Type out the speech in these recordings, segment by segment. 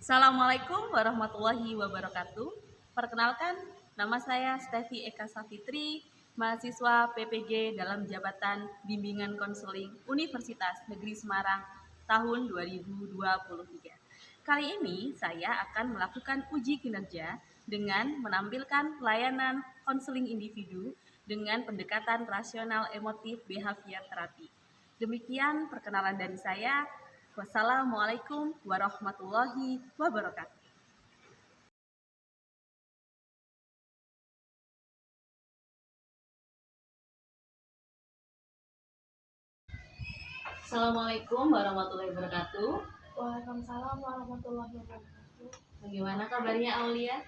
Assalamualaikum warahmatullahi wabarakatuh. Perkenalkan, nama saya Stevi Eka Safitri, mahasiswa PPG dalam Jabatan Bimbingan Konseling Universitas Negeri Semarang tahun 2023. Kali ini saya akan melakukan uji kinerja dengan menampilkan layanan konseling individu dengan pendekatan rasional emotif behavior therapy. Demikian perkenalan dari saya. Wassalamualaikum warahmatullahi wabarakatuh. Assalamualaikum warahmatullahi wabarakatuh. Waalaikumsalam warahmatullahi wabarakatuh. Bagaimana kabarnya Aulia?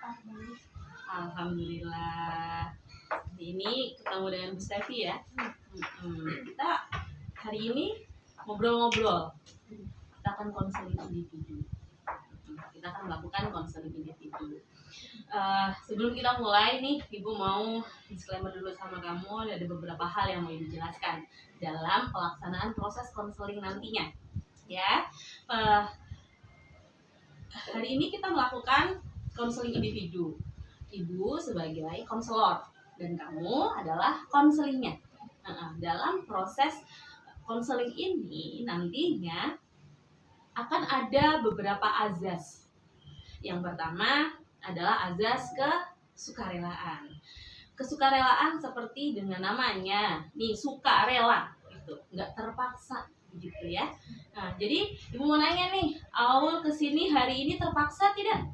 Baik. Alhamdulillah. Hari ini ketemu dengan Bu Stevi ya. Kita hari ini ngobrol-ngobrol. Kita akan konseling individu. Kita akan melakukan konseling individu. Sebelum kita mulai nih, Ibu mau disclaimer dulu sama kamu. Ada beberapa hal yang mau dijelaskan dalam pelaksanaan proses konseling nantinya. Ya, hari ini kita melakukan konseling individu. Ibu sebagai konselor dan kamu adalah konselingnya. Dalam proses konseling ini nantinya akan ada beberapa azas. Yang pertama adalah azas kesukarelaan. Kesukarelaan seperti dengan namanya, nih suka rela, gitu, nggak terpaksa, gitu ya. Nah, jadi Ibu mau nanya nih, Aul kesini hari ini terpaksa tidak?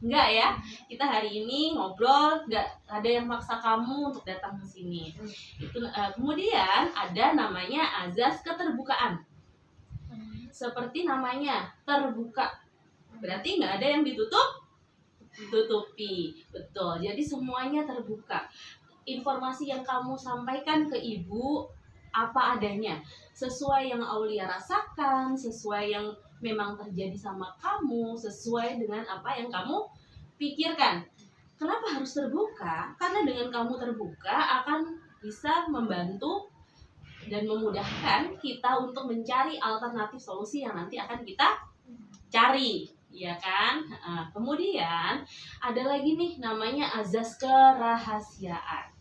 Enggak ya, kita hari ini ngobrol, nggak ada yang maksa kamu untuk datang ke sini. Kemudian ada namanya azas keterbukaan. Seperti namanya, terbuka. Berarti nggak ada yang ditutupi. Betul, jadi semuanya terbuka. Informasi yang kamu sampaikan ke Ibu apa adanya, sesuai yang Aulia rasakan, sesuai yang memang terjadi sama kamu, sesuai dengan apa yang kamu pikirkan. Kenapa harus terbuka? Karena dengan kamu terbuka akan bisa membantu dan memudahkan kita untuk mencari alternatif solusi yang nanti akan kita cari, ya kan? Kemudian ada lagi nih namanya azas kerahasiaan.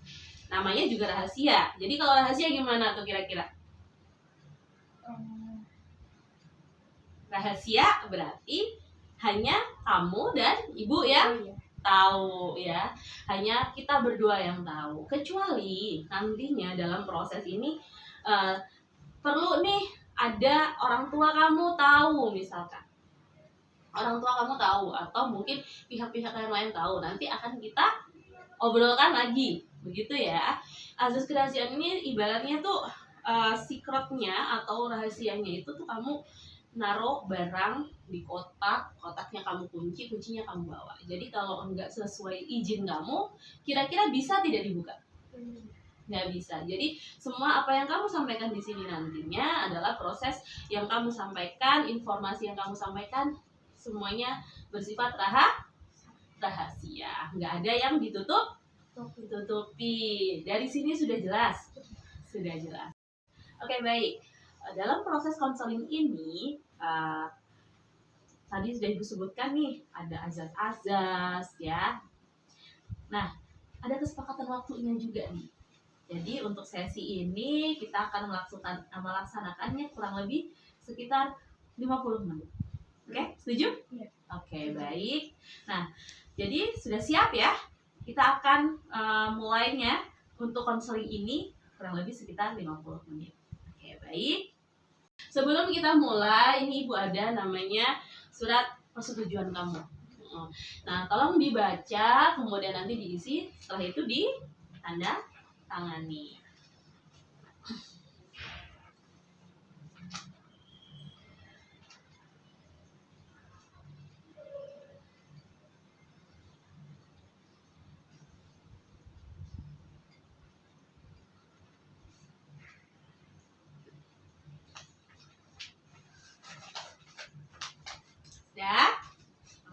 Namanya juga rahasia. Jadi kalau rahasia gimana tuh kira-kira? Rahasia berarti hanya kamu dan Ibu yang tahu ya. Hanya kita berdua yang tahu. Kecuali nantinya dalam proses ini perlu nih ada orang tua kamu tahu, misalkan orang tua kamu tahu atau mungkin pihak-pihak yang lain tahu, nanti akan kita obrolkan lagi, begitu ya. Azas kerahasiaan ini ibaratnya tuh secretnya atau rahasianya itu tuh kamu naruh barang di kotaknya kamu kunci, kuncinya kamu bawa. Jadi kalau enggak sesuai izin kamu, kira-kira bisa tidak dibuka? Nggak bisa. Jadi semua apa yang kamu sampaikan di sini nantinya adalah proses yang kamu sampaikan, informasi yang kamu sampaikan semuanya bersifat rahasia. Nggak ada yang ditutupi. Dari sini sudah jelas? Sudah jelas. Oke, baik. Dalam proses konseling ini tadi sudah Ibu sebutkan nih, ada azas-azas ya. Nah, ada kesepakatan waktunya juga nih. Jadi untuk sesi ini kita akan melaksanakannya kurang lebih sekitar 50 menit. Oke, setuju? Iya. Oke, baik. Nah, jadi sudah siap ya? Kita akan mulainya untuk konseling ini kurang lebih sekitar 50 menit. Oke, baik. Sebelum kita mulai, ini Ibu ada namanya surat persetujuan kamu. Nah, tolong dibaca, kemudian nanti diisi, setelah itu ditanda tangani. Ya?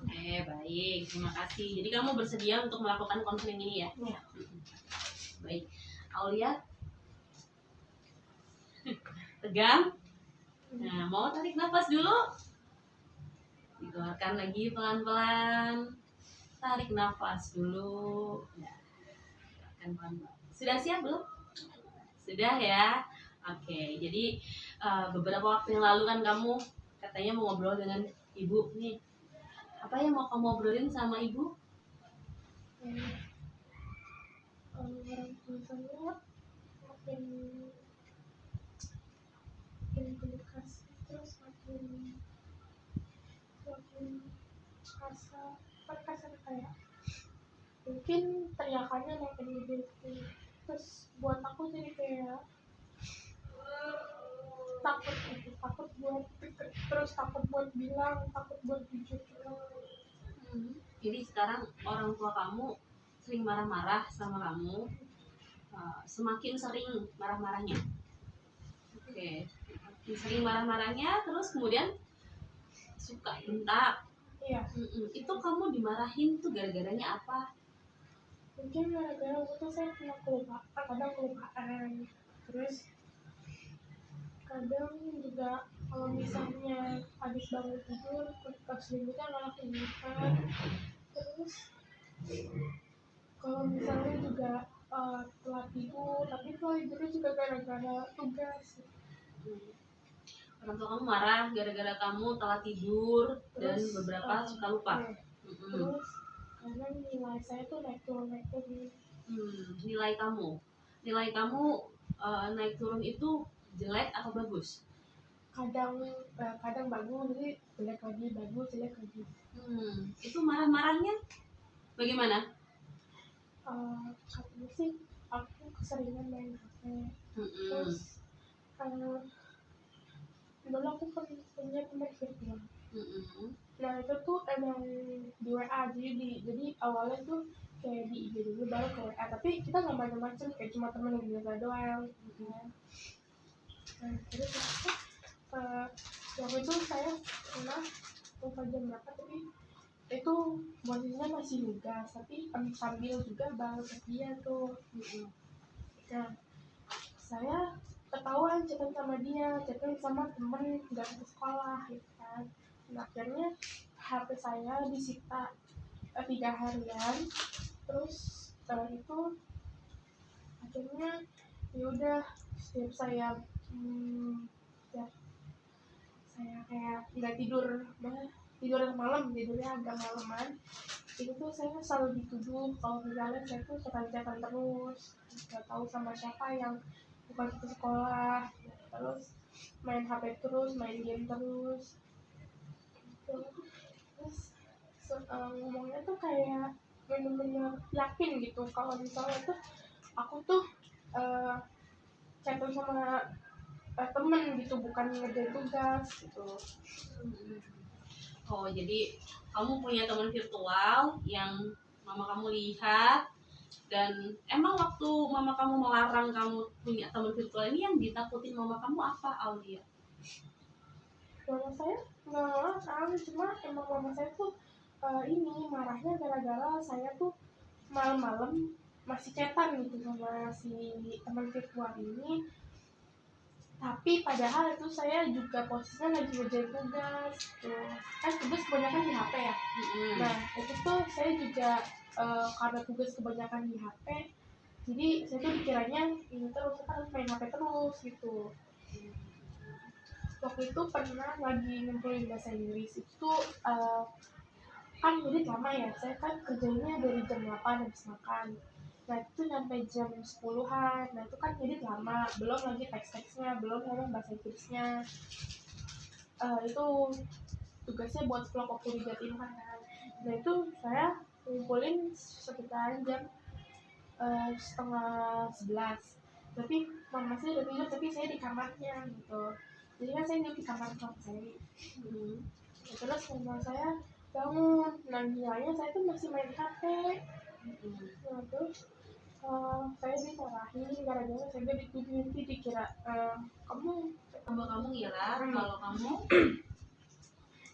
Oke, baik. Terima kasih. Jadi kamu bersedia untuk melakukan konseling ini ya? Iya. Baik. Aulia? Tegang? Nah, mau tarik nafas dulu? Dikeluarkan lagi pelan-pelan. Tarik nafas dulu. Nah, keluarkan pelan-pelan. Sudah siap belum? Sudah ya? Oke, jadi beberapa waktu yang lalu kan kamu katanya mau ngobrol dengan ibu nih. Apa yang mau kamu obrolin sama ibu? Orang tua saya makin makin kasih, terus makin kasar kayak mungkin teriakannya makin gede gitu. Terus buat aku jadi kayak takut gitu, takut buat deket, terus takut buat bilang, takut buat jujur gitu. Jadi sekarang orang tua kamu sering marah-marah sama kamu, semakin sering marah-marahnya. Oke, semakin sering marah-marahnya, terus kemudian suka bentak. Iya. Itu kamu dimarahin tuh gara-garanya apa? Mungkin gara-gara waktu saya pernah kelupaan, kadang kelupaan, terus kadang juga kalau misalnya habis bangun tidur pas selimutnya malah kelihatan. Terus kalau misalnya juga telat tidur, tapi telat tidurnya juga gara-gara tugas. Orang tua kamu marah gara-gara kamu telat tidur dan Terus, beberapa suka lupa. Terus kadang nilai saya tuh naik turun Nilai kamu naik turun itu jelek atau bagus? Kadang bagus, jadi jelek lagi, bagus, jelek lagi. Itu marah-marahnya bagaimana? Katanya sih aku keseringan main HP. Terus dulu aku punya teman virtual. Nah itu tuh emang di WA, jadi awalnya tuh kayak di IG dulu baru ke WA, tapi kita nggak macam-macam, kayak cuma temen yang biasa doang gitu kan. Nah terus waktu itu saya pernah lupa jam berapa, tapi itu posisinya masih nugas, tapi sambil juga balas dia tuh. Nah saya ketahuan chatting sama dia, chatting sama temen nggak ke sekolah gitu kan. Nah, akhirnya HP saya disita 3 harian. Terus itu akhirnya ya udah, setiap saya ya saya kayak nggak tidur malam, tidurnya agak malaman, itu tuh saya selalu dituduh kalau misalnya saya tuh chatan terus, nggak tahu sama siapa yang bukan ke sekolah, terus main HP terus, main game terus gitu. Terus ngomongnya tuh kayak bener-bener yakin gitu kalau misalnya tuh aku tuh chatting sama temen gitu, bukan ngerjain tugas gitu. Oh, jadi kamu punya teman virtual yang mama kamu lihat, dan emang waktu mama kamu melarang kamu punya teman virtual ini yang ditakutin mama kamu apa, Aulia? Mama saya nggak marah, cuma emang mama saya tuh ini marahnya gara-gara saya tuh malam-malam masih chatan gitu sama si teman virtual ini, tapi padahal itu saya juga posisinya lagi ngerjain tugas tuh kan, tugas kebanyakan di HP ya. Nah itu tuh saya juga karena tugas kebanyakan di HP, jadi saya tuh dikiranya ini terus kan main HP terus gitu. Waktu itu pernah lagi ngumpulin bahasa Inggris itu kan jadi lama ya, saya kan kerjanya dari jam 8 habis makan. Nah itu nyampe jam 10-an, nah itu kan jadi lama, belum lagi teks-teksnya, belum ngomong bahasa Inggrisnya. Itu tugasnya buat vlog waktu di Jatim kan. Nah itu saya ngumpulin sekitar jam 10:30. tapi mama saya udah tidur tapi saya di kamarnya gitu. Jadi kan saya tidur di kamar saya. Terus mama saya bangun, nah bilangnya saya tuh masih main HP. Nah terus saya dimarahin gara-gara saya dituduh, nanti dikira kamu ngira kalau kamu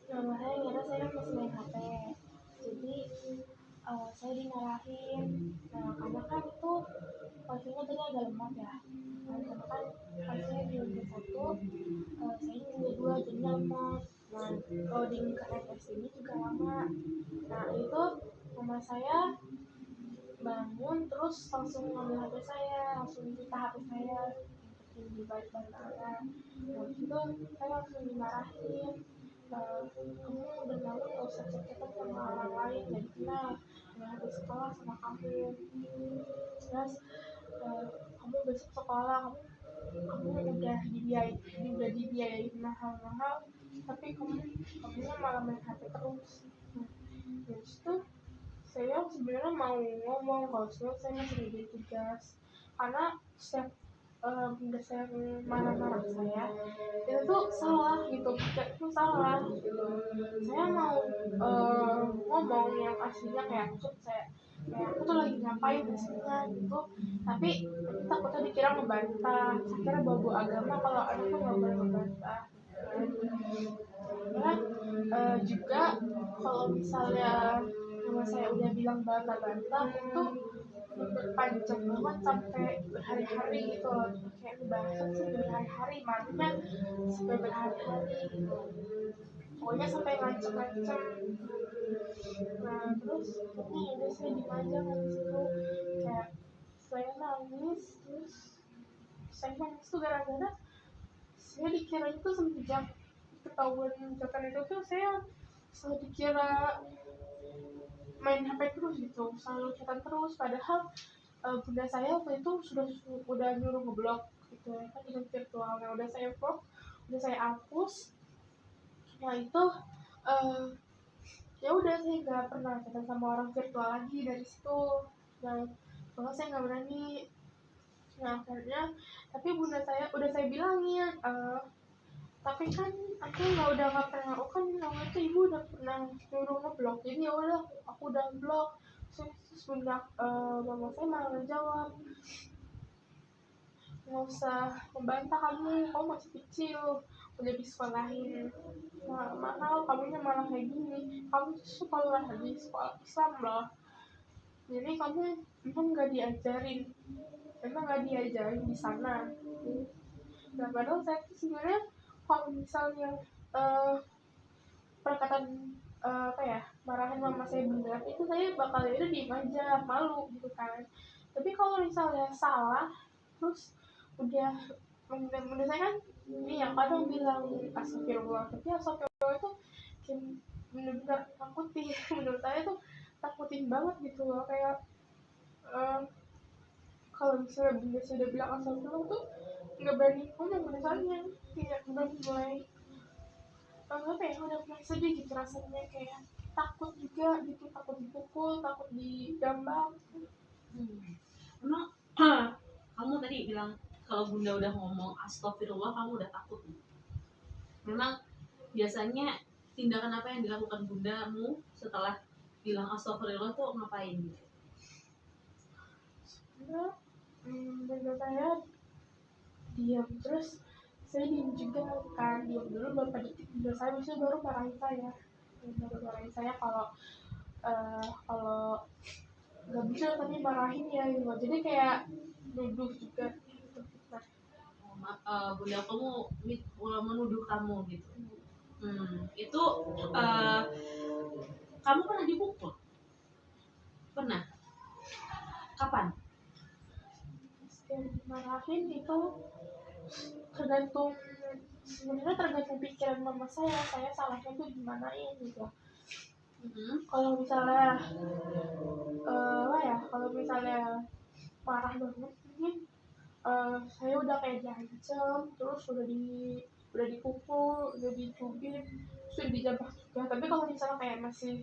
saya ngira saya masih main HP. Jadi saya dimarahin. Nah karena kan itu wifi-nya tadi agak lemot ya. Nah, karena kan wifi-nya di lantai 1, saya di lantai 2 jadi lemot. Nah loading ke FS ini juga lama. Nah itu mama saya bangun terus langsung ngambil HP saya, langsung minta HP saya di balik bantalan. Nah itu saya langsung dimarahin, kamu udah malu gak usah cek-cekan sama orang lain, jadi kenal nggak habis sekolah sama kamu. Terus kamu besok sekolah, kamu udah dibiayain mahal-mahal, tapi kamunya malah main HP terus. Nah, terus tuh saya sebenarnya mau ngomong kalau saya masih ngerjain tugas, karena setiap bunda saya marah-marah saya itu tuh salah gitu, itu salah gitu. Saya mau ngomong yang aslinya kayak aku tuh lagi ngapain aslinya gitu, tapi takutnya dikira ngebantah, saya kira bawa agama kalau anak tuh nggak boleh ngebantah. Karena juga kalau misalnya mama saya udah bilang bantah-bantah itu berpanjang banget sampai berhari-hari gitu loh, kayak bahasa sih berhari-hari, malunya sampai berhari-hari gitu, pokoknya sampai ngancem-ngancem. Nah terus ini udah saya dimanja habis itu, kayak saya nangis. Terus saya nangis tuh gara-gara saya dikira itu semenjak ketahuan ucapan itu tuh saya selalu dikira main HP terus gitu, selalu chatan terus, padahal bunda saya waktu itu udah nyuruh ngeblok gitu ya kan, dengan virtualnya udah saya blok, udah saya hapus. Nah itu ya udah saya nggak pernah chatan sama orang virtual lagi dari situ. Nah soalnya saya nggak berani. Nah akhirnya tapi bunda saya udah saya bilangin, tapi kan aku udah nggak pernah, kan waktu itu ibu udah pernah nyuruh ngeblok, jadi ya udah aku udah blok. Terus bunda mama saya malah ngejawab, nggak usah membantah, kamu masih kecil, udah disekolahin mahal, kamunya malah kayak gini, kamu sekolah di sekolah Islam loh, jadi kamu emang nggak diajarin di sana. Nah padahal saya tuh sebenarnya kalau misalnya perkataan apa ya, marahin mama saya benar, itu saya bakal itu diem aja, malu gitu kan. Tapi kalau misalnya salah terus udah menurut saya kan ini yang kadang bilang astagfirullah, tapi astagfirullah itu benar-benar takutin menurut saya tuh takutin banget gitu loh, kayak kalau misalnya bunda saya udah bilang astagfirullah tuh nggak berani ngomong, misalnya kayak udah mulai apa ya, udah mulai sedih gitu rasanya, kayak takut juga gitu, takut dipukul, takut digambar. Emang kamu tadi bilang kalau bunda udah ngomong astagfirullah kamu udah takut. Memang biasanya tindakan apa yang dilakukan bundamu setelah bilang astagfirullah tuh ngapain gitu? Bunda saya diam, terus saya diam juga kan, diam dulu beberapa detik, bunda saya bisa baru marahin saya kalau nggak bisa tapi marahin ya gitu, jadi kayak nuduh juga gitu. Bunda kamu menuduh kamu gitu. Itu kamu pernah dipukul? Pernah? Kapan? Marahin itu sebenarnya tergantung pikiran mama saya salahnya tuh gimana gitu. Kalau misalnya kalau misalnya marah banget mungkin saya udah kayak diancam, terus udah dipukul, udah dicubit, terus dijambak juga. Tapi kalau misalnya kayak masih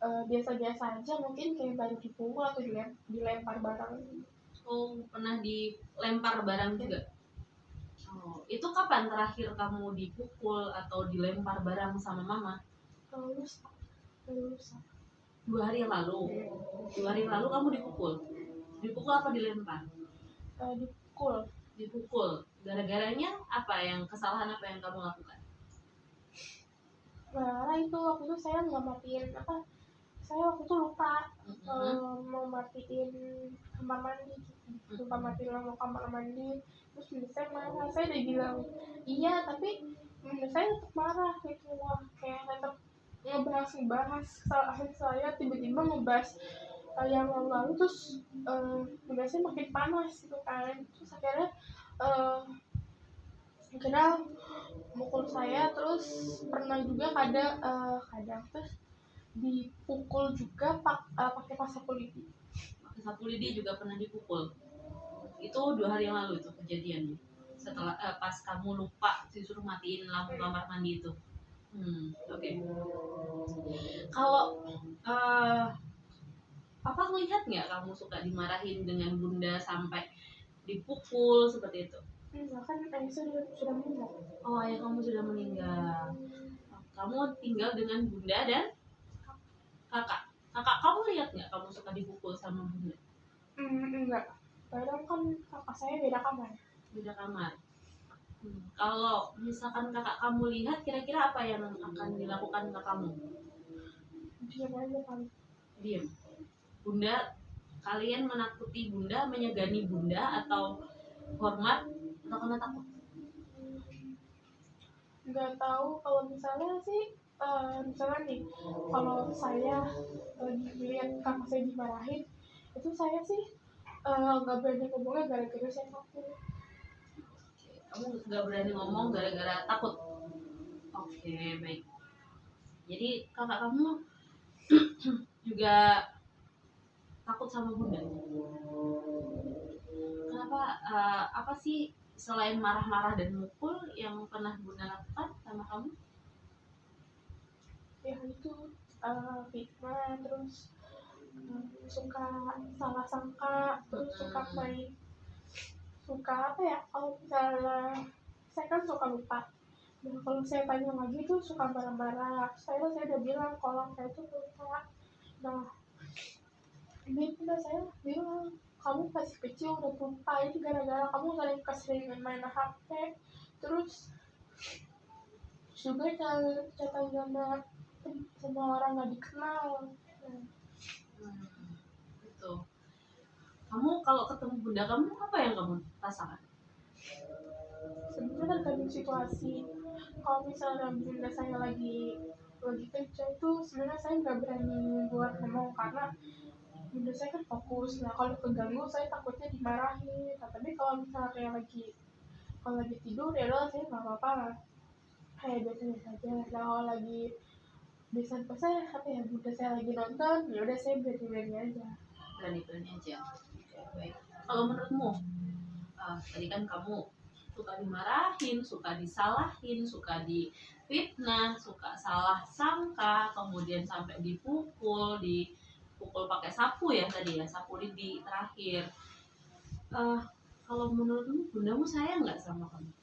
biasa-biasa aja, mungkin kayak baru dipukul atau dilempar barang. Oh, pernah dilempar barang juga? Oh, itu kapan terakhir kamu dipukul atau dilempar barang sama mama? Lusa. 2 hari yang lalu. 2 hari yang lalu kamu dipukul. Dipukul apa dilempar? Dipukul. Gara-garanya apa, yang kesalahan apa yang kamu lakukan? Nah, itu waktu itu saya nggak matiin saya waktu itu lupa mau matiin kamar mandi, lupa matiin lampu kamar mandi. Terus bunda saya marah, saya udah bilang iya, tapi bunda saya tetap marah gitu loh, kayak tetap ngebahas kesalahan saya, tiba-tiba ngebahas yang lalu. Terus bunda saya makin panas gitu kan. Terus akhirnya mukul saya. Terus pernah juga kadang terus dipukul juga pakai sapu lidi. Pakai sapu lidi juga pernah dipukul. Itu 2 hari yang lalu itu kejadiannya. Setelah pas kamu lupa disuruh matiin lampu kamar mandi itu. Oke. Kalau papa ngelihat nggak kamu suka dimarahin dengan bunda sampai dipukul seperti itu? Enggak, kan ayah sudah meninggal. Oh, ayah kamu sudah meninggal. Kamu tinggal dengan bunda dan kakak. Kakak kamu lihat nggak kamu suka dipukul sama bunda? Enggak. Kadang kan kakak saya beda kamar. Kalau misalkan kakak kamu lihat, kira-kira apa yang akan dilakukan ke kamu? Diam aja kan. Diam. Bunda, kalian menakuti bunda, menyegani bunda, atau hormat, atau karena takut? Nggak tahu. Kalau misalnya sih misalnya nih, kalau saya lagi lihat kakak saya dimarahin, itu saya sih nggak berani ngomongnya gara-gara saya takut. Kamu nggak berani ngomong gara-gara takut? Oke, baik. Jadi kakak kamu juga takut sama bunda? Kenapa? Apa sih selain marah-marah dan mukul yang pernah bunda lakukan sama kamu? Ya itu fitnah, terus suka salah sangka, terus suka apa ya, kalau misalnya saya kan suka lupa. Nah, kalau saya tanya lagi tuh suka marah-marah. Saya udah bilang kalau saya tuh lupa. Nah, ini udah saya bilang, kamu masih kecil udah lupa, itu gara-gara kamu keseringan main HP. Terus juga catatan sama orang nggak dikenal. Gitu. Kamu kalau ketemu bunda kamu, apa yang kamu rasakan? Sebenarnya tergantung situasi. Kalau misalnya bunda saya lagi kerja itu, sebenarnya saya nggak berani buat ngomong karena bunda saya kan fokus. Nah, kalau keganggu saya takutnya dimarahin. Nah, tapi kalau misalnya kayak kalau lagi tidur, ya udah saya nggak apa-apa lah, kayak biasanya saja. Nah, kalau lagi biasa saya bunda saya lagi nonton, ya udah saya berani aja. Baik. Kalau menurutmu, tadi kan kamu suka dimarahin, suka disalahin, suka difitnah, suka salah sangka, kemudian sampai dipukul pakai sapu ya tadi ya, sapu lidi terakhir. Kalau menurutmu bundamu sayang nggak sama kamu?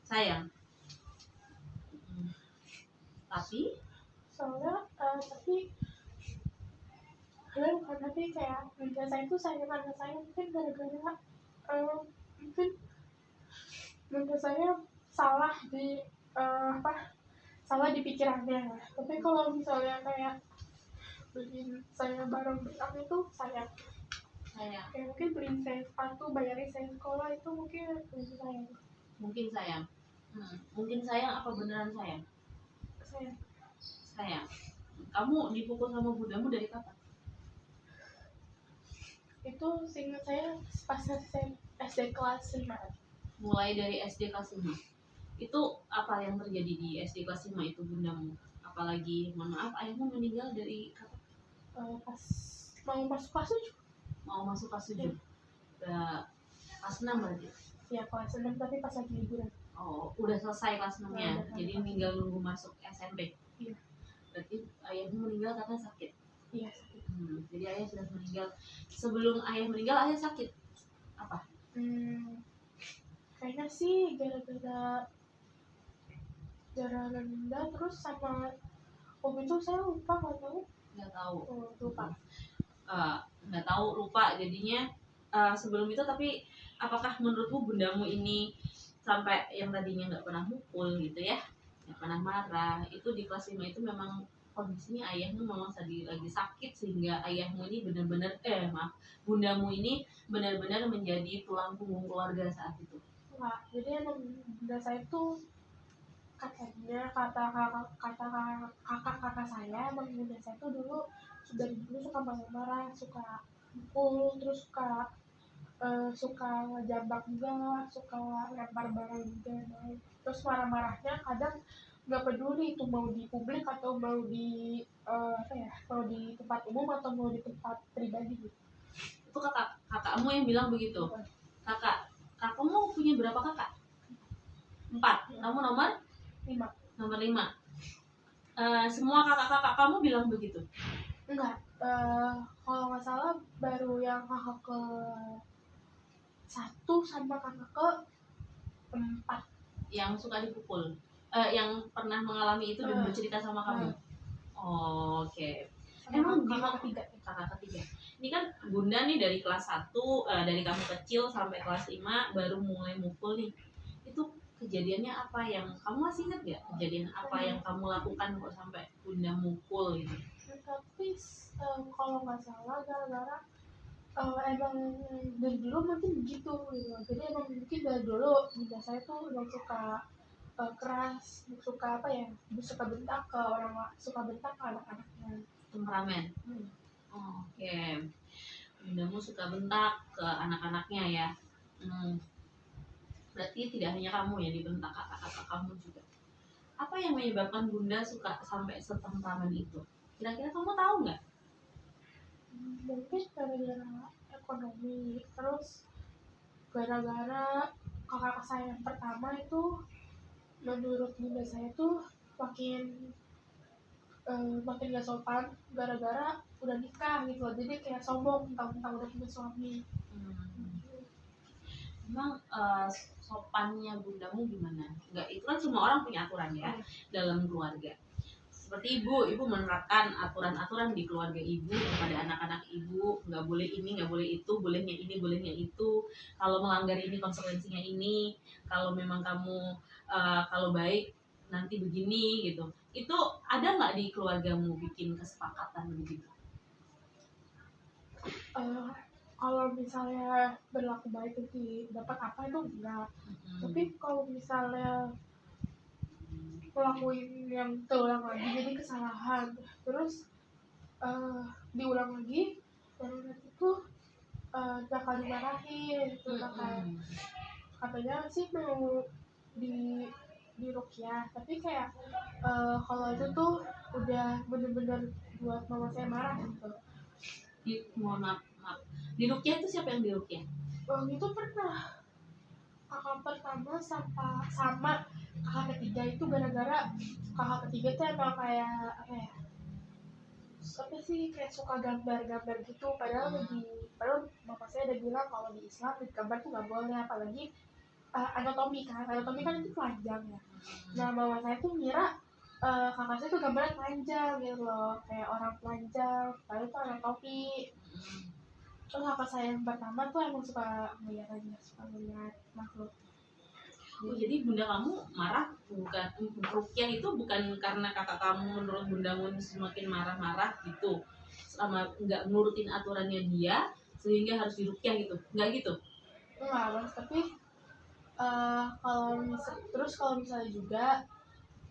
Sayang. Tapi Soalnya tapi kayak bunda saya tuh sayang sama saya mungkin gara-gara mungkin bunda saya salah di pikirannya. Tapi kalau misalnya kayak beliin saya barang itu sayang. Kayak mungkin beliin saya sepatu, bayarin saya sekolah, itu mungkin sayang. Mungkin sayang apa beneran sayang? Sayang. Kamu dipukul sama bundamu dari kapan? Itu seingat saya pas saya SD kelas 5. Mulai dari SD kelas 5. Itu apa yang terjadi di SD kelas 5 itu bundamu? Apalagi, mohon maaf, ayahmu meninggal dari kapan? Pas mau masuk kelas 7. Mau masuk kelas 7? Udah kelas 6 berarti? Iya, kelas 6 tapi pas lagi liburan. Oh, udah selesai kelas 6-nya, jadi tinggal nunggu masuk SMP? Iya. Berarti ayahmu meninggal karena sakit? Iya, sakit. Jadi ayah sudah meninggal. Sebelum ayah meninggal, ayah sakit apa? Kayaknya sih gara-gara meninggal, terus sama waktu itu saya lupa, Nggak tahu. Lupa. Nggak tahu, lupa jadinya. Sebelum itu, tapi apakah menurutmu bundamu ini sampai yang tadinya nggak pernah mukul gitu ya, nggak pernah marah, itu di kelas 5 itu memang kondisinya ayahmu memang lagi sakit sehingga ayahmu ini benar-benar bundamu ini benar-benar menjadi tulang punggung keluarga saat itu? Enggak, jadi emang bunda saya tuh katanya kata kakak saya, emang bunda saya tuh dulu suka marah-marah, suka pukul, terus suka ngejambak juga, suka lempar barang juga, terus marah-marahnya kadang nggak peduli itu mau di publik atau mau di mau di tempat umum atau mau di tempat pribadi gitu. Itu kakakmu yang bilang begitu? Kakakmu punya berapa kakak? 4. Kamu nomor 5. Nomor 5. Semua kakak-kakak kamu bilang begitu? Enggak, kalau nggak salah baru yang kakak ke 1 sama kakak ke 4 yang suka dipukul, yang pernah mengalami itu dan bercerita sama kamu. Oke. Emang kakak ketiga. Ini kan bunda nih dari kelas 1, dari kamu kecil sampai kelas 5 baru mulai mukul nih. Itu kejadiannya apa yang kamu masih ingat gak? Kejadian apa yang kamu lakukan kok sampai bunda mukul gitu? Tapi kalau nggak salah gara-gara emang dari dulu mungkin begitu gitu. Jadi emang mungkin dari dulu bunda saya tuh emang suka keras, suka suka bentak ke anak-anaknya. Temperamen. Oke. Bundamu suka bentak ke anak-anaknya ya. Berarti tidak hanya kamu yang dibentak, kakak-kakak kamu juga. Apa yang menyebabkan bunda suka sampai setemperamen itu? Kira-kira kamu tahu nggak? Mungkin gara-gara ekonomi, terus gara-gara kakak saya yang pertama itu menurut bunda saya tuh makin gak sopan gara-gara udah nikah gitu loh, jadi kayak sombong tentang udah punya suami. Emang sopannya bundamu gimana? Enggak, itu kan semua orang punya aturan ya dalam keluarga. Seperti ibu menerapkan aturan-aturan di keluarga ibu kepada anak-anak ibu, nggak boleh ini, nggak boleh itu, bolehnya ini, bolehnya itu. Kalau melanggar ini konsekuensinya ini. Kalau memang kamu kalau baik nanti begini gitu. Itu ada nggak di keluargamu bikin kesepakatan begitu? Kalau misalnya berlaku baik itu dapat apa itu enggak. Tapi kalau misalnya ngelakuin yang terulang lagi jadi kesalahan, terus diulang lagi, terus itu bakal dimarahin gitu. Katanya sih mau di rukyah, tapi kayak kalau itu tuh udah bener-bener buat mama saya marah gitu. Mohon maaf. Di rukyah itu siapa yang di rukyah? Itu pernah kakak pertama sama kakak ketiga itu gara-gara kakak ketiga tuh emang kayak kayak suka gambar-gambar gitu, padahal bapak saya udah bilang kalau di Islam gambar tuh nggak boleh, apalagi anatomi kan itu telanjang ya. Nah mama saya tuh ngira kakak saya tuh gambarnya telanjang gitu loh, kayak orang telanjang, padahal itu anatomi. Terus kakak saya yang pertama tuh emang suka ngeliat makhluk. Jadi bunda kamu marah bukan rukyah itu bukan karena kakak kamu menurut bundamu semakin marah-marah gitu, sama nggak nurutin aturannya dia sehingga harus dirukyah gitu, nggak gitu? Enggak mas, tapi kalau misalnya juga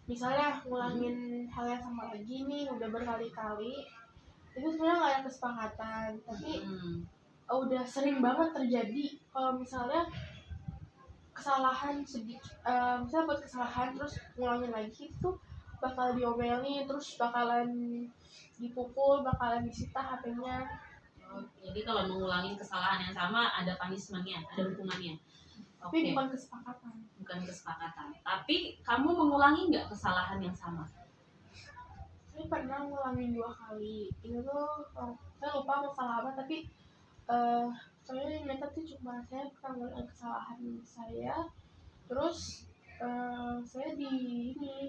misalnya ngulangin hal yang sama lagi nih udah berkali-kali, itu sebenarnya nggak ada kesepakatan, tapi udah sering banget terjadi. Kalau misalnya kesalahan sedikit, misalnya buat kesalahan terus ngulangin lagi, itu bakal diomelin, terus bakalan dipukul, bakalan disita HP-nya. Jadi kalau mengulangi kesalahan yang sama ada punishment-nya, ada hukumannya. Tapi bukan kesepakatan. Tapi kamu mengulangi nggak kesalahan yang sama? Saya pernah ngulangin 2 kali. Itu tuh apa, tapi soalnya mereka tuh cuma saya pernah ngelakuin kesalahan saya, terus saya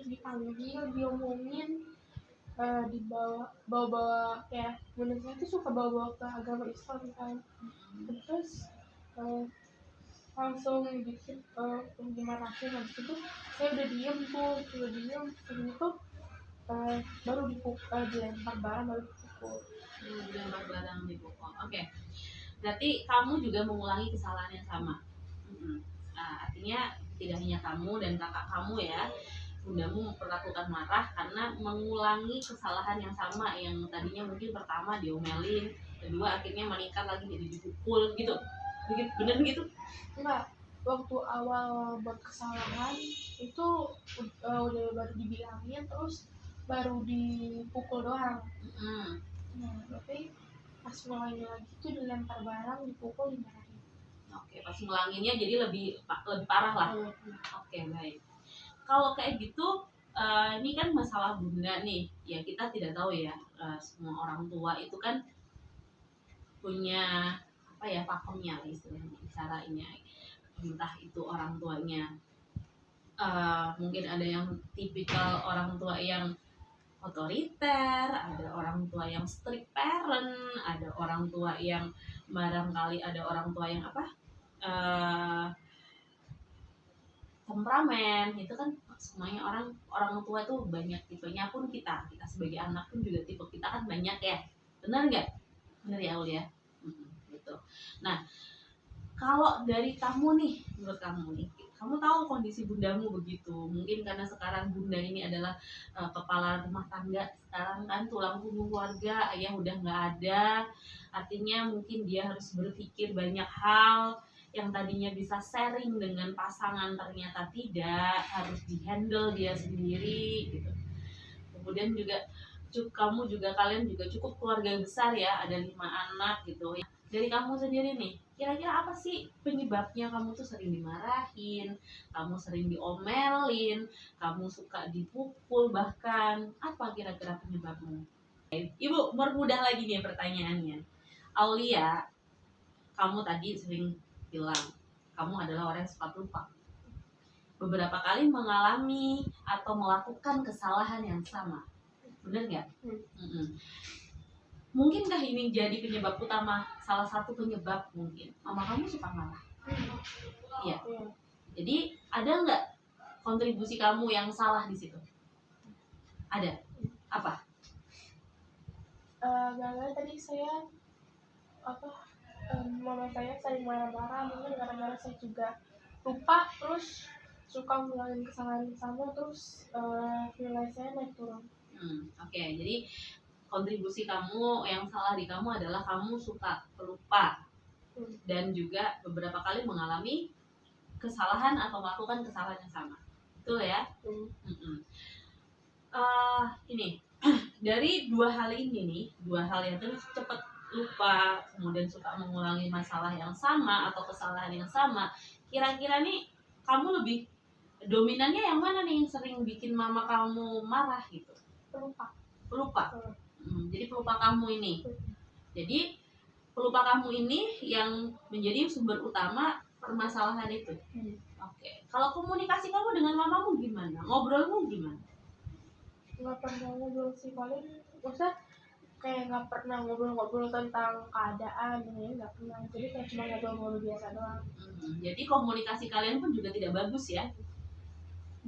dipanggil, diomongin, bawa kayak bunda saya tuh suka bawa ke agama Islam kan, terus langsung dimarahin. Habis itu saya udah diem, habis itu baru dilempar barang, baru dipukul. Dilempar barang, dipukul. Oke. Berarti kamu juga mengulangi kesalahan yang sama. Nah, artinya tidak hanya kamu dan kakak kamu ya, bundamu memperlakukan marah karena mengulangi kesalahan yang sama, yang tadinya mungkin pertama diomelin, kedua akhirnya meningkat lagi jadi dipukul gitu. Bener begitu? Enggak, waktu awal buat kesalahan itu udah baru dibilangin, terus baru dipukul doang. Nah, tapi pas ngulangin lagi tuh dilempar barang, dipukul, dimarahin. Oke, pas ngulanginnya jadi lebih parah lah. Oke, baik. Kalau kayak gitu, ini kan masalah bunda nih, ya kita tidak tahu ya, semua orang tua itu kan punya apa ya, pakemnya istilahnya, caranya, entah itu orang tuanya, mungkin ada yang tipikal orang tua yang otoriter, ada orang tua yang strict parent, ada orang tua yang barangkali ada orang tua yang apa, temperamen. Itu kan semuanya orang tua itu banyak tipenya, pun kita sebagai anak pun juga tipe kita kan banyak ya, benar nggak? Benar ya Ul ya. Gitu. Nah, kalau dari kamu nih, menurut kamu nih, kamu tahu kondisi bundamu begitu, mungkin karena sekarang bunda ini adalah kepala rumah tangga, sekarang kan tulang punggung keluarga, ayah udah nggak ada, artinya mungkin dia harus berpikir banyak hal yang tadinya bisa sharing dengan pasangan ternyata tidak, harus dihandle dia sendiri gitu. Kemudian juga kalian juga cukup keluarga besar ya, ada 5 anak gitu. Dari kamu sendiri nih, kira-kira apa sih penyebabnya kamu tuh sering dimarahin, kamu sering diomelin, kamu suka dipukul bahkan, apa kira-kira penyebabmu? Ibu permudah lagi nih pertanyaannya. Aulia, kamu tadi sering bilang kamu adalah orang yang suka lupa. Beberapa kali mengalami atau melakukan kesalahan yang sama, benar nggak? Mungkinkah ini jadi penyebab utama, salah satu penyebab mungkin mama kamu suka marah? Iya. Jadi ada nggak kontribusi kamu yang salah di situ? Ada. Apa? Gara-gara tadi saya mama saya sering marah-marah, mungkin gara-gara saya juga lupa, terus suka ngulangin kesalahan sama, terus nilai saya naik turun. Oke, jadi kontribusi kamu yang salah di kamu adalah kamu suka pelupa dan juga beberapa kali mengalami kesalahan atau melakukan kesalahan yang sama, betul ya? Ini dari dua hal yang terus cepat lupa, kemudian suka mengulangi masalah yang sama atau kesalahan yang sama, kira-kira nih kamu lebih dominannya yang mana nih yang sering bikin mama kamu marah gitu? Pelupa. Jadi pelupa kamu ini. Jadi pelupa kamu ini yang menjadi sumber utama permasalahan itu. Oke. Kalau komunikasi kamu dengan mamamu gimana? Ngobrolmu gimana? Nggak pernah ngobrol sih, paling maksudnya kayak nggak pernah ngobrol tentang keadaan, nggak pernah. Jadi kayak cuma ngobrol biasa doang. Jadi komunikasi kalian pun juga tidak bagus ya?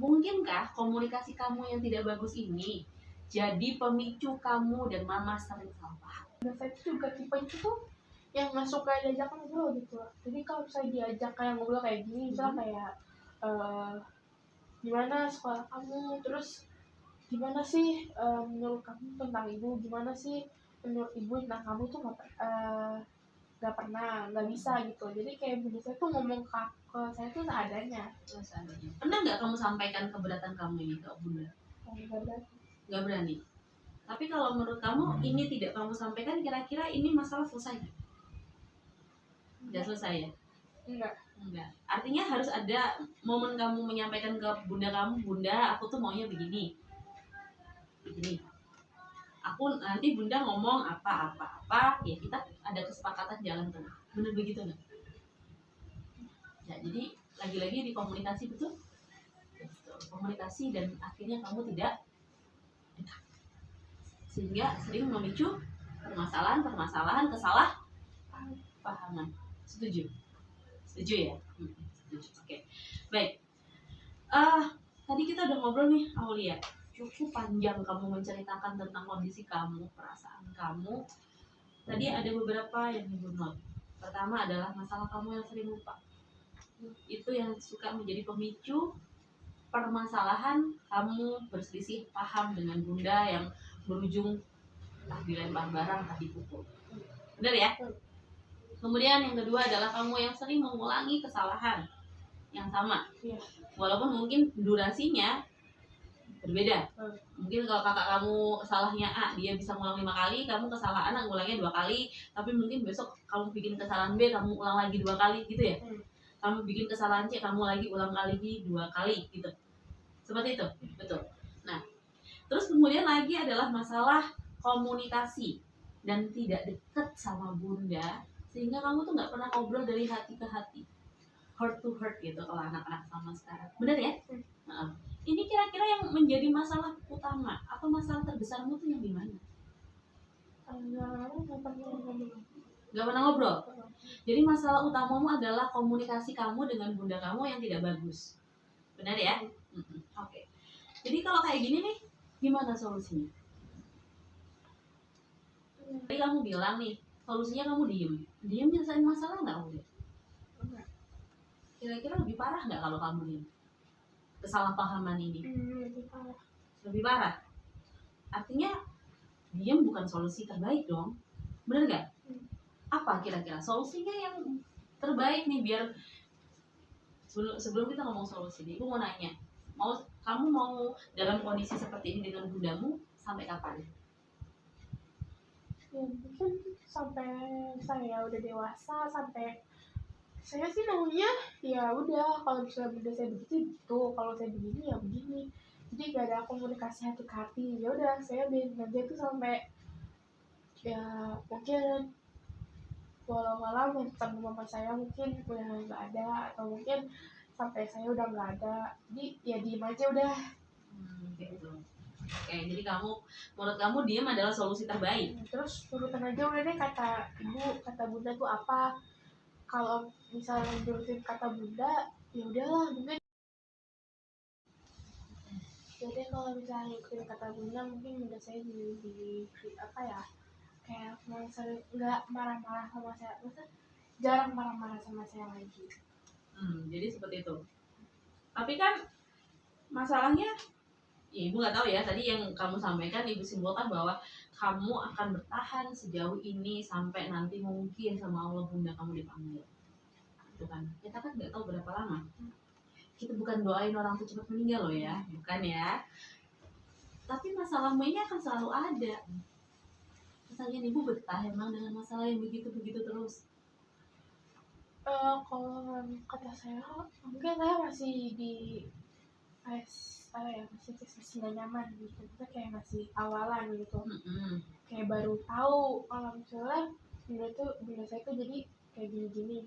Mungkinkah komunikasi kamu yang tidak bagus ini jadi pemicu kamu dan mama sering salah paham? Nah, saya juga tipe itu tuh yang nggak suka diajak ngobrol gitu. Jadi kalau saya diajak kayak ngobrol kayak gini, misalnya kayak gimana sekolah kamu, terus gimana sih menurut kamu tentang ibu, gimana sih menurut ibu tentang kamu tuh nggak bisa gitu. Jadi kayak bunda saya tuh ngomong ke saya tuh seadanya. Pernah nggak kamu sampaikan keberatan kamu ini ke bunda? Nggak berani. Tapi kalau menurut kamu ini tidak kamu sampaikan, kira-kira ini masalah selesai nggak? Nggak selesai ya? Enggak. Artinya harus ada momen kamu menyampaikan ke bunda kamu, bunda aku tuh maunya begini. aku nanti bunda ngomong apa, ya kita ada kesepakatan jalan tengah. Bener begitu nggak? Ya, jadi lagi-lagi di komunikasi betul, komunikasi dan akhirnya kamu tidak dekat, sehingga sering memicu permasalahan, kesalahpahaman. Setuju ya? Setuju. Oke, baik. Tadi kita udah ngobrol nih, Aulia. Cukup panjang kamu menceritakan tentang kondisi kamu, perasaan kamu. Tadi ada beberapa yang Ibu note. Pertama adalah masalah kamu yang sering lupa. Itu yang suka menjadi pemicu permasalahan kamu berselisih paham dengan bunda yang berujung entah dilempar barang, entah dipukul. Benar ya? Kemudian yang kedua adalah kamu yang sering mengulangi kesalahan yang sama. Walaupun mungkin durasinya berbeda. Mungkin kalau kakak kamu salahnya A, dia bisa ngulang 5 kali, kamu kesalahan ngulangnya 2 kali, tapi mungkin besok kamu bikin kesalahan B, kamu ulang lagi 2 kali gitu ya. Kamu bikin kesalahan C, kamu lagi ulang lagi 2 kali gitu. Seperti itu, betul. Nah, terus kemudian lagi adalah masalah komunikasi dan tidak dekat sama bunda, sehingga kamu tuh nggak pernah ngobrol dari hati ke hati, heart to heart gitu kalau anak-anak sama sekarang. Bener ya? Ini kira-kira yang menjadi masalah utama atau masalah terbesarmu tuh yang di mana? Gak pernah ngobrol. Jadi masalah utamamu adalah komunikasi kamu dengan bunda kamu yang tidak bagus. Benar ya? Oke. Jadi kalau kayak gini nih, gimana solusinya? Tadi kamu bilang nih, solusinya kamu diem nyelesain masalah nggak udah? Kira-kira lebih parah nggak kalau kamu diem? Kesalahpahaman ini lebih parah. Artinya diem bukan solusi terbaik dong, bener nggak? Apa kira-kira solusinya yang terbaik nih, biar sebelum kita ngomong solusi nih, aku mau nanya, kamu mau dalam kondisi seperti ini dengan bundamu sampai kapan? Ya, mungkin sampai saya udah dewasa, sampai saya sih maunya ya udah, kalau misalnya bunda saya begitu gitu, kalau saya begini ya begini, jadi gak ada komunikasi hati ke hati. Ya udah, saya biarin aja tuh sampai ya mungkin walau teman mama saya mungkin udah nggak ada, atau mungkin sampai saya udah nggak ada, jadi ya diem aja udah. Gitu. Oke, jadi menurut kamu diem adalah solusi terbaik. Terus turutan aja udah deh kata ibu, kata bunda tuh apa. Kalau misalnya nurutin kata bunda, ya udahlah mungkin. Jadi kalau misalnya ngikutin kata bunda, mungkin bunda saya di apa ya, kayak nggak marah-marah sama saya, maksudnya jarang marah-marah sama saya lagi. Jadi seperti itu. Tapi kan masalahnya, ya ibu nggak tahu ya, tadi yang kamu sampaikan, ibu simpulkan bahwa kamu akan bertahan sejauh ini sampai nanti mungkin sama Allah bunda kamu dipanggil. Itu kan, kita kan nggak tahu berapa lama. Kita bukan doain orang tuh cepat meninggal loh ya, bukan ya. Tapi masalahmu ini akan selalu ada. Misalnya ibu betah emang dengan masalah yang begitu-begitu terus? Kalau kata saya, mungkin saya masih di masih nggak nyaman gitu, kita kayak masih awalan gitu. Kayak baru tahu kalau misalnya bunda saya tuh jadi kayak gini-gini.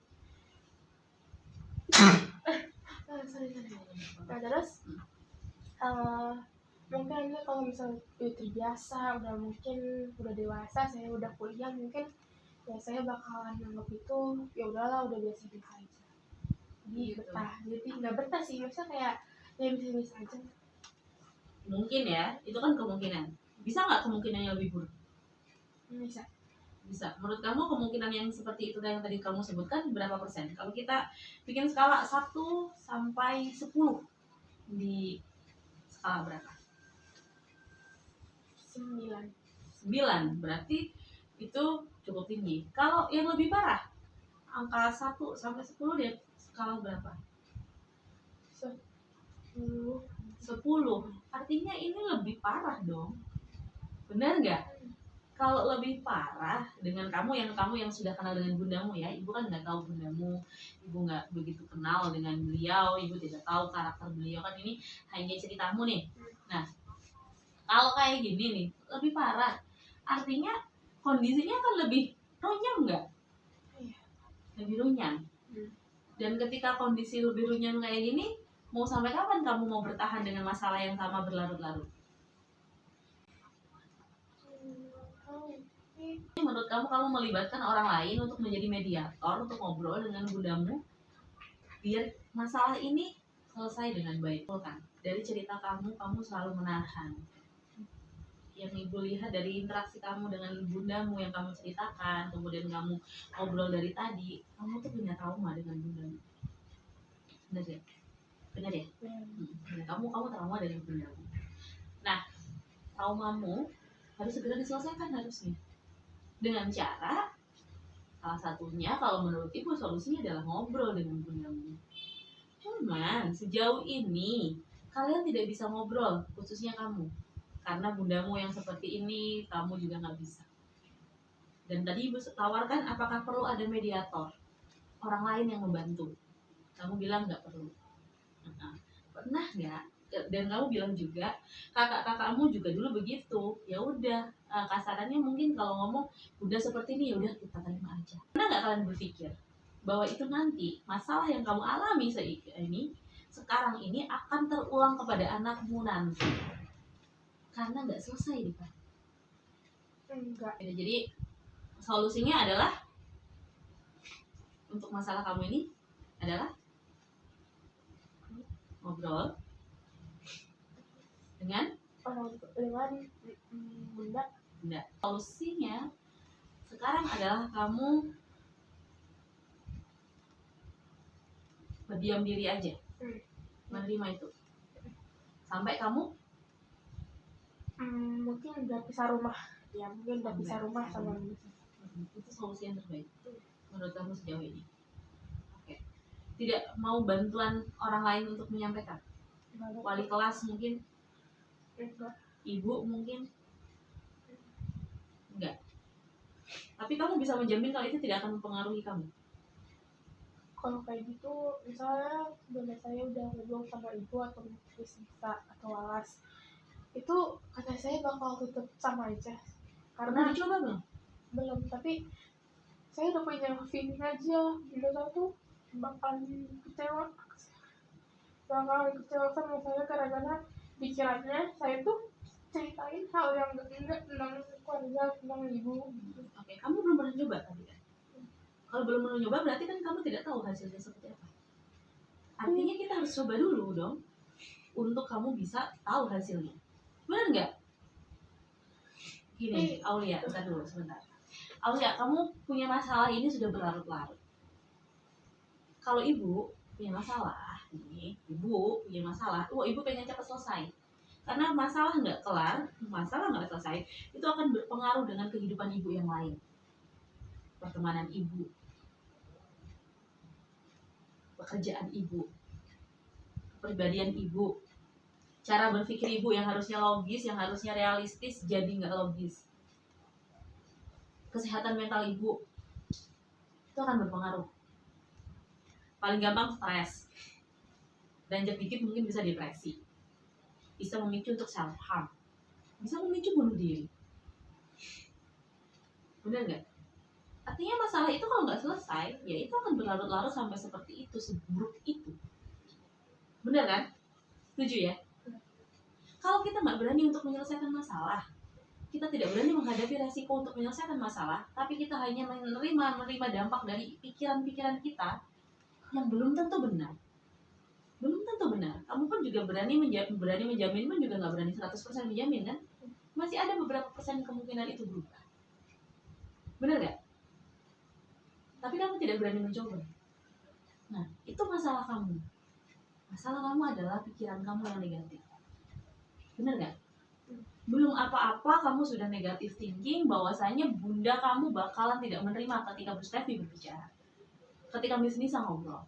Nah terus mungkin ini kalau misalnya udah terbiasa, udah dewasa, saya udah kuliah, mungkin ya saya bakalan anggap itu ya udahlah, udah biasa-biasa aja. Jadi betah, jadi nggak betah sih, maksudnya kayak ya bisa-bisa aja. Mungkin ya, itu kan kemungkinan. Bisa nggak kemungkinan yang lebih buruk? Bisa. Menurut kamu kemungkinan yang seperti itu yang tadi kamu sebutkan berapa persen? Kalau kita bikin skala 1 sampai 10, di skala berapa? 9, berarti itu cukup tinggi. Kalau yang lebih parah, angka 1 sampai 10 dia skala berapa? 10. Artinya ini lebih parah dong. Benar nggak? Kalau lebih parah dengan kamu yang sudah kenal dengan bundamu ya, ibu kan nggak tahu bundamu, ibu nggak begitu kenal dengan beliau, ibu tidak tahu karakter beliau, kan ini hanya ceritamu nih. Nah, kalau kayak gini nih, lebih parah. artinya kondisinya akan lebih runyam nggak? Iya. Lebih runyam. Dan ketika kondisi lebih runyam kayak gini, mau sampai kapan kamu mau bertahan dengan masalah yang sama berlarut-larut? Menurut kamu melibatkan orang lain untuk menjadi mediator, untuk ngobrol dengan bundamu, biar masalah ini selesai dengan baik, kan? Dari cerita kamu selalu menahan. Yang ibu lihat dari interaksi kamu dengan bundamu yang kamu ceritakan, kemudian kamu ngobrol dari tadi, kamu tuh punya trauma dengan bundamu. Benar ya? Benar ya? Kamu trauma dengan bundamu. Nah, traumamu harus segera diselesaikan harusnya. Dengan cara, salah satunya kalau menurut ibu solusinya adalah ngobrol dengan bundamu. Cuman sejauh ini kalian tidak bisa ngobrol, khususnya kamu. Karena bundamu yang seperti ini, kamu juga nggak bisa. Dan tadi ibu tawarkan apakah perlu ada mediator, orang lain yang membantu. Kamu bilang nggak perlu. Pernah nggak? Dan kamu bilang juga kakak-kakakmu juga dulu begitu. Ya udah, kasarannya mungkin kalau ngomong udah seperti ini, ya udah kita terima aja. Pernah nggak kalian berpikir bahwa itu nanti masalah yang kamu alami sekarang ini akan terulang kepada anakmu nanti? Karena nggak selesai nih Pak. Enggak. Jadi solusinya adalah untuk masalah kamu ini adalah ngobrol dengan bunda. Solusinya sekarang adalah kamu berdiam diri aja, menerima itu sampai kamu mungkin udah pisah rumah ya, mungkin udah pisah rumah sama itu solusi yang terbaik menurut kamu sejauh ini. Oke. Tidak mau bantuan orang lain untuk menyampaikan? Wali kelas mungkin? Ibu mungkin? Enggak. Tapi kamu bisa menjamin kalau itu tidak akan mempengaruhi kamu? Kalau kayak gitu, misalnya bunda saya udah ngobrol sama ibu atau Sita atau Walas, itu kata saya bakal tetap sama aja. Karena dicoba belum? Belum, tapi saya udah punya feeling aja bunda saya tuh bakal kecewa sama saya gara-gara pikirannya saya tuh ceritain hal yang enggak tentang keluarga, tentang ibu. Oke, kamu belum pernah coba tadi kan? Kalau belum pernah coba berarti kan kamu tidak tahu hasilnya seperti apa. Artinya kita harus coba dulu dong untuk kamu bisa tahu hasilnya. Benar nggak? Gini, Aulia, bentar dulu sebentar. Aulia, kamu punya masalah ini sudah berlarut-larut. Kalau ibu punya masalah, ibu pengen cepat selesai. Karena masalah nggak kelar, masalah nggak selesai, itu akan berpengaruh dengan kehidupan ibu yang lain. Pertemanan ibu, pekerjaan ibu, kepribadian ibu, cara berpikir ibu yang harusnya logis, yang harusnya realistis, jadi nggak logis. Kesehatan mental ibu itu akan berpengaruh. Paling gampang stres, beranjak dikit mungkin bisa depresi, bisa memicu untuk self harm, bisa memicu bunuh diri. Benar nggak? Artinya masalah itu kalau nggak selesai, ya itu akan berlarut-larut sampai seperti itu, seburuk itu. Benar kan? Setuju ya? Kalau kita nggak berani untuk menyelesaikan masalah, kita tidak berani menghadapi resiko untuk menyelesaikan masalah, tapi kita hanya menerima dampak dari pikiran-pikiran kita yang belum tentu benar. Belum tentu benar. Kamu pun juga berani menjamin pun juga nggak berani 100% menjamin kan? Masih ada beberapa persen kemungkinan itu berubah. Benar nggak? Tapi kamu tidak berani mencoba. Nah, itu masalah kamu. Masalah kamu adalah pikiran kamu yang negatif. Benar nggak? Belum apa-apa kamu sudah negatif thinking bahwasanya bunda kamu bakalan tidak menerima ketika Bu Stefi berbicara, ketika Miss Nisa ngobrol.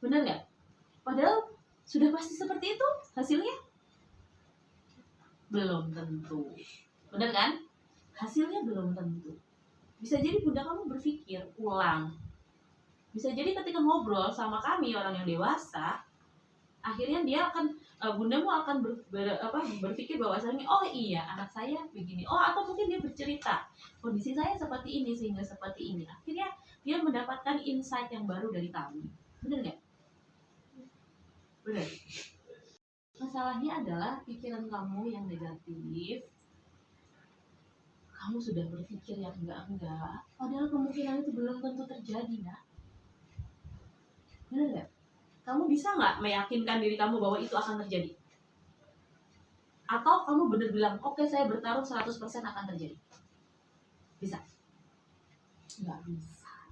Benar nggak? Padahal sudah pasti seperti itu hasilnya. Belum tentu. Benar kan? Hasilnya belum tentu. Bisa jadi bunda kamu berpikir ulang. Bisa jadi ketika ngobrol sama kami orang yang dewasa, akhirnya dia akan bundamu akan berpikir bahwasanya oh iya anak saya begini, oh atau mungkin dia bercerita kondisi saya seperti ini sehingga seperti ini, akhirnya dia mendapatkan insight yang baru dari kamu. Benar nggak? Benar. Masalahnya adalah pikiran kamu yang negatif, kamu sudah berpikir yang enggak, padahal kemungkinan itu belum tentu terjadi, nak. Benar nggak? Kamu bisa nggak meyakinkan diri kamu bahwa itu akan terjadi? Atau kamu benar bilang, oke, saya bertaruh 100% akan terjadi? Bisa? Nggak bisa.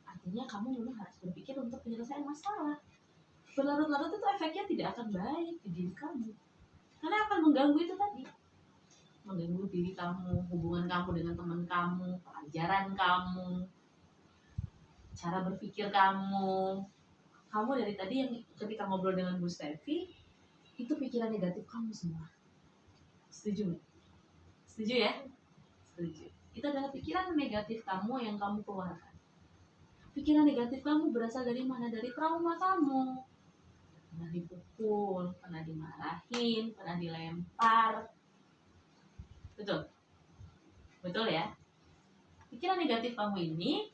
Artinya kamu memang harus berpikir untuk penyelesaian masalah. Berlarut-larut itu efeknya tidak akan baik di diri kamu. Karena akan mengganggu itu tadi. Mengganggu diri kamu, hubungan kamu dengan teman kamu, pelajaran kamu, cara berpikir kamu. Kamu dari tadi yang ketika ngobrol dengan Bu Stevi, itu pikiran negatif kamu semua. Setuju nggak? Setuju ya? Setuju. Itu adalah pikiran negatif kamu yang kamu keluarkan. Pikiran negatif kamu berasal dari mana? Dari trauma kamu. Pernah dipukul, pernah dimarahin, pernah dilempar. Betul? Betul ya? Pikiran negatif kamu ini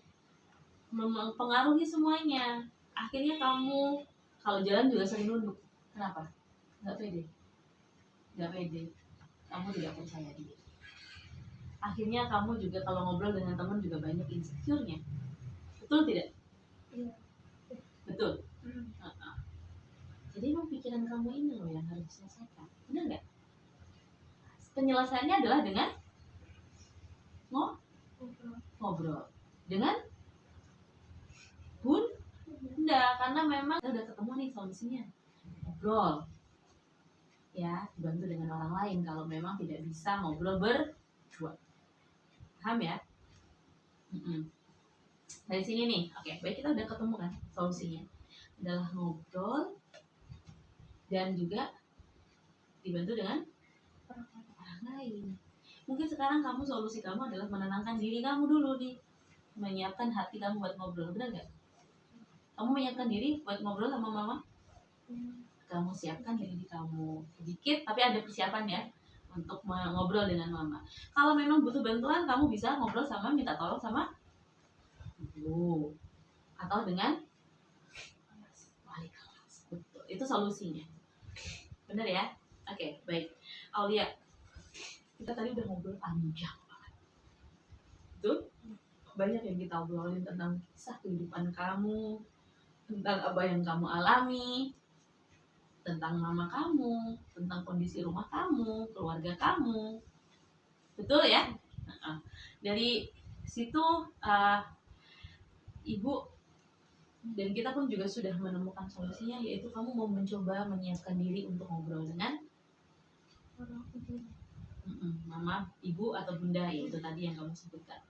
mempengaruhi semuanya. Akhirnya kamu kalau jalan juga sering nunduk. Kenapa? Nggak pede. Nggak pede. Kamu tidak percaya diri. Akhirnya kamu juga kalau ngobrol dengan teman juga banyak insecure-nya. Betul tidak? Iya. Betul. Jadi emang pikiran kamu ini loh yang harus diselesaikan. Benar nggak? Penyelesaiannya adalah dengan ngobrol. Dengan bunda, karena memang kita udah ketemu nih solusinya. Ngobrol. Ya, dibantu dengan orang lain kalau memang tidak bisa ngobrol berdua. Paham ya? Dari sini nih, oke, baik, kita udah ketemu kan solusinya. Adalah ngobrol dan juga dibantu dengan orang lain. Mungkin sekarang kamu solusi kamu adalah menenangkan diri kamu dulu nih, menyiapkan hati kamu buat ngobrol, benar nggak? Kamu menyiapkan diri buat ngobrol sama mama? Kamu siapkan diri kamu sedikit, tapi ada persiapan ya untuk ngobrol dengan mama. Kalau memang butuh bantuan, kamu bisa ngobrol sama, minta tolong sama ibu atau dengan wali kelas. Betul, itu solusinya. Benar ya? Oke, baik. Aulia, kita tadi udah ngobrol panjang banget. Tuh, banyak yang kita obrolin tentang kisah kehidupan kamu, tentang apa yang kamu alami, tentang mama kamu, tentang kondisi rumah kamu, keluarga kamu. Betul ya? Dari situ ibu dan kita pun juga sudah menemukan solusinya, yaitu kamu mau mencoba menyiapkan diri untuk ngobrol dengan mama, ibu atau bunda, yaitu tadi yang kamu sebutkan.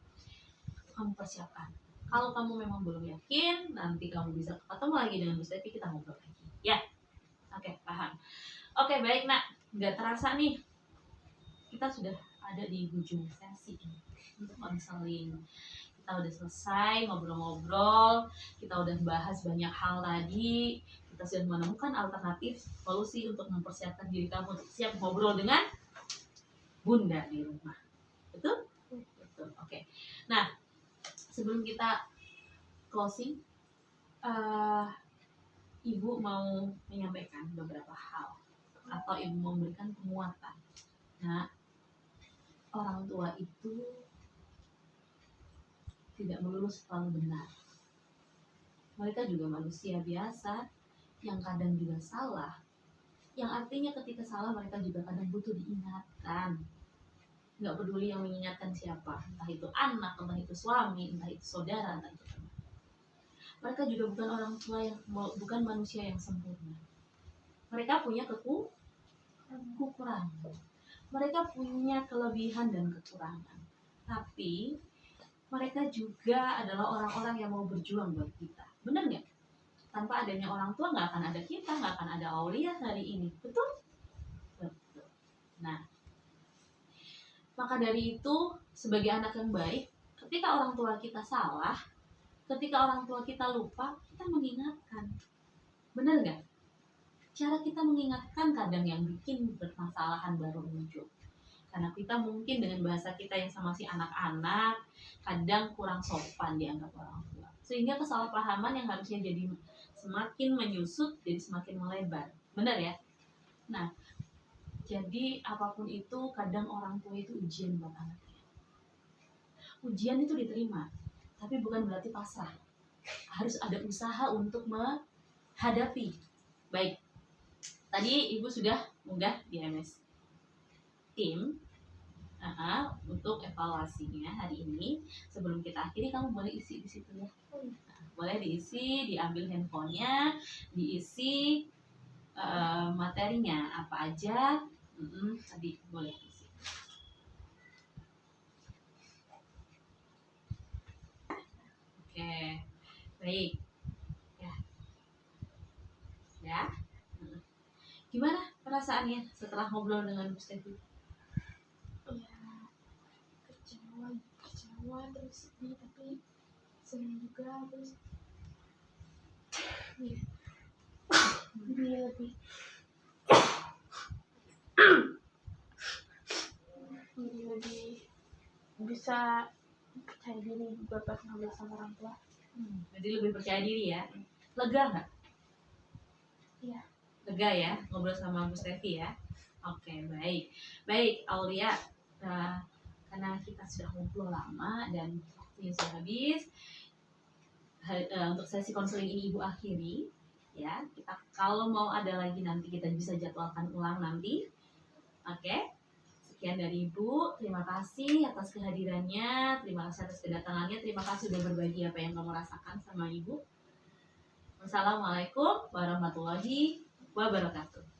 Kamu persiapkan. Kalau kamu memang belum yakin, nanti kamu bisa ketemu lagi dengan Bu Stevi, kita ngobrol lagi. Ya, oke, paham. Oke, baik nak, nggak terasa nih kita sudah ada di ujung sesi ini untuk konseling. Kita udah selesai ngobrol-ngobrol, kita udah bahas banyak hal tadi, kita sudah menemukan alternatif solusi untuk mempersiapkan diri kamu untuk siap ngobrol dengan bunda di rumah. Betul? Betul. Oke. Nah, sebelum kita closing, ibu mau menyampaikan beberapa hal atau ibu memberikan penguatan. Nah, orang tua itu tidak melulu selalu benar. Mereka juga manusia biasa yang kadang juga salah. Yang artinya ketika salah mereka juga kadang butuh diingatkan. Nggak peduli yang mengingatkan siapa, entah itu anak, entah itu suami, entah itu saudara, entah itu teman. Mereka juga bukan orang tua yang bukan manusia yang sempurna. Mereka punya kekurangan. Mereka punya kelebihan dan kekurangan. Tapi mereka juga adalah orang-orang yang mau berjuang buat kita. Benar nggak? Tanpa adanya orang tua nggak akan ada kita, nggak akan ada Aulia hari ini. Betul? Betul. Nah, maka dari itu sebagai anak yang baik, ketika orang tua kita salah, ketika orang tua kita lupa, kita mengingatkan. Benar nggak? cara kita mengingatkan kadang yang bikin permasalahan baru muncul. Karena kita mungkin dengan bahasa kita yang masih anak-anak, kadang kurang sopan dianggap orang tua. Sehingga kesalahpahaman yang harusnya jadi semakin menyusut, jadi semakin melebar. Benar ya? Nah, jadi apapun itu, kadang orang tua itu ujian buat anaknya. Ujian itu diterima, tapi bukan berarti pasrah. Harus ada usaha untuk menghadapi. Baik, tadi Ibu sudah unggah di MS Team untuk evaluasinya hari ini. Sebelum kita akhiri, kamu boleh isi di situ ya. Boleh diisi, diambil handphonenya, diisi materinya apa aja. Tadi boleh isi. Oke, baik. Ya. Gimana perasaannya setelah ngobrol dengan Bu Stefi? Ya, kecewa terus sedih, tapi senang juga, terus ya lebih bisa percaya diri juga pas ngobrol sama orang tua. Jadi lebih percaya diri ya. Lega nggak? Iya. Lega ya ngobrol sama Bu Stefi ya. Oke, baik. Baik, Aulia. Karena kita sudah ngobrol lama dan waktunya sudah habis, untuk sesi konseling ini Ibu akhiri ya. Kita kalau mau ada lagi nanti kita bisa jadwalkan ulang nanti. Oke. Sekian dari Ibu, terima kasih atas kehadirannya, terima kasih atas kedatangannya, terima kasih sudah berbagi apa yang kamu rasakan sama Ibu. Wassalamualaikum warahmatullahi wabarakatuh.